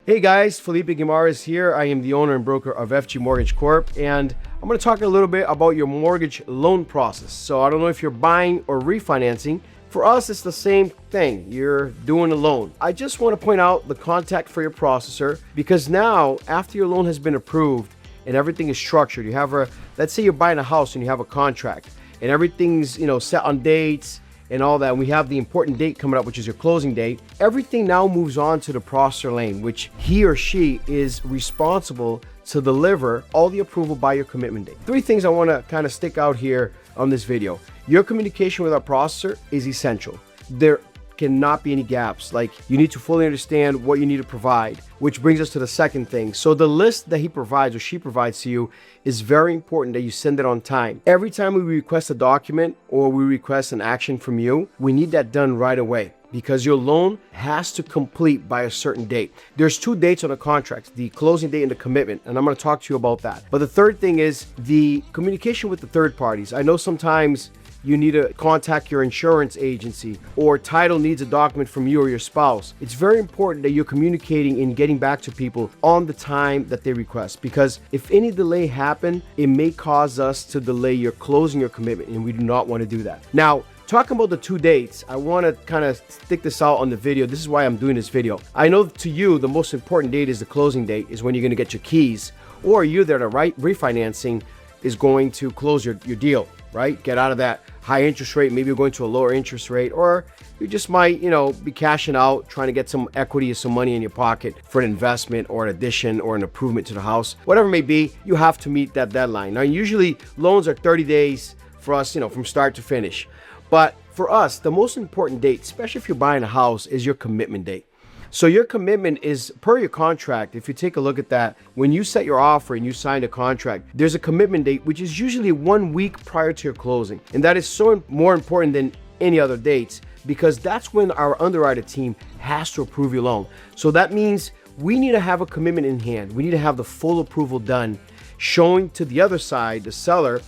Hey guys, Felipe Guimaraes here. I am the owner and broker of FG Mortgage Corp, and I'm going to talk a little bit about your mortgage loan process. So I don't know if you're buying or refinancing. For us, it's the same thing. You're doing a loan. I just want to point out the contact for your processor, because now after your loan has been approved and everything is structured, you have let's say you're buying a house and you have a contract and everything's set on dates and all that, and we have the important date coming up, which is your closing date. Everything now moves on to the processor lane, which he or she is responsible to deliver all the approval by your commitment date. Three things I want to kind of stick out here on this video. Your communication with our processor is essential. There cannot be any gaps. Like, you need to fully understand what you need to provide, which brings us to the second thing. So the list that he provides or she provides to you is very important that you send it on time. Every time we request a document or we request an action from you, we need that done right away, because your loan has to complete by a certain date. There's two dates on a contract, the closing date and the commitment, and I'm going to talk to you about that. But the third thing is the communication with the third parties. I know sometimes you need to contact your insurance agency, or title needs a document from you or your spouse. It's very important that you're communicating and getting back to people on the time that they request, because if any delay happen, it may cause us to delay your closing your commitment, and we do not want to do that. Now, talking about the two dates, I want to kind of stick this out on the video. This is why I'm doing this video. I know to you, the most important date is the closing date, is when you're going to get your keys, or you that are refinancing is going to close your deal, right? Get out of that high interest rate. Maybe you're going to a lower interest rate, or you just might, be cashing out, trying to get some equity or some money in your pocket for an investment or an addition or an improvement to the house. Whatever it may be, you have to meet that deadline. Now, usually loans are 30 days for us, from start to finish. But for us, the most important date, especially if you're buying a house, is your commitment date. So your commitment is per your contract. If you take a look at that, when you set your offer and you sign a contract, there's a commitment date, which is usually 1 week prior to your closing. And that is so more important than any other dates, because that's when our underwriter team has to approve your loan. So that means we need to have a commitment in hand. We need to have the full approval done, showing to the other side, the seller,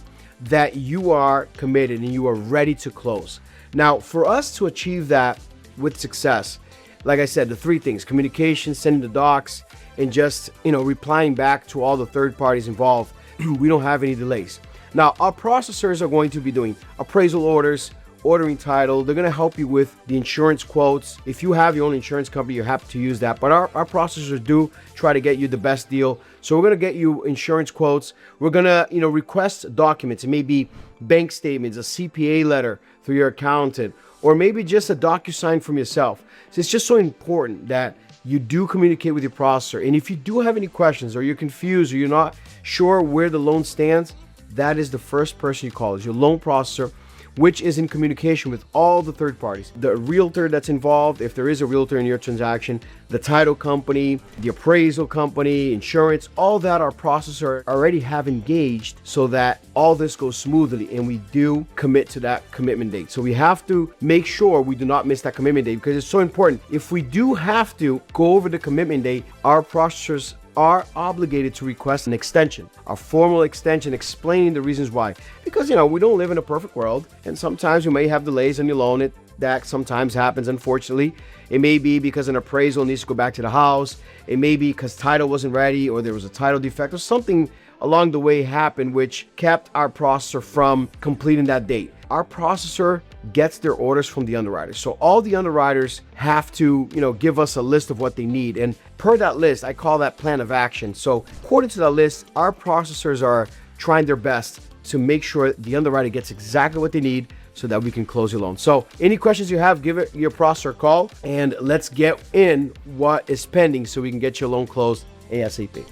that you are committed and you are ready to close. Now, for us to achieve that with success, like I said, the three things: communication, sending the docs, and just, replying back to all the third parties involved. We don't have any delays. Now, our processors are going to be doing appraisal orders, ordering title. They're going to help you with the insurance quotes. If you have your own insurance company, you're happy to use that. But our processors do try to get you the best deal. So we're going to get you insurance quotes. We're going to, request documents. It may be bank statements, a CPA letter through your accountant, or maybe just a DocuSign from yourself. So it's just so important that you do communicate with your processor. And if you do have any questions, or you're confused, or you're not sure where the loan stands, that is the first person you call, is your loan processor, which is in communication with all the third parties. The realtor that's involved, if there is a realtor in your transaction, the title company, the appraisal company, insurance, all that our processor already have engaged, so that all this goes smoothly and we do commit to that commitment date. So we have to make sure we do not miss that commitment date, because it's so important. If we do have to go over the commitment date, our processors are obligated to request an extension, a formal extension explaining the reasons why. Because, we don't live in a perfect world, and sometimes you may have delays on your loan. That sometimes happens, unfortunately. It may be because an appraisal needs to go back to the house. It may be because title wasn't ready, or there was a title defect, or something along the way happened which kept our processor from completing that date. Our processor gets their orders from the underwriters. So all the underwriters have to, give us a list of what they need. And per that list, I call that plan of action. So according to that list, our processors are trying their best to make sure the underwriter gets exactly what they need, so that we can close your loan. So any questions you have, give it your processor a call, and let's get in what is pending so we can get your loan closed ASAP.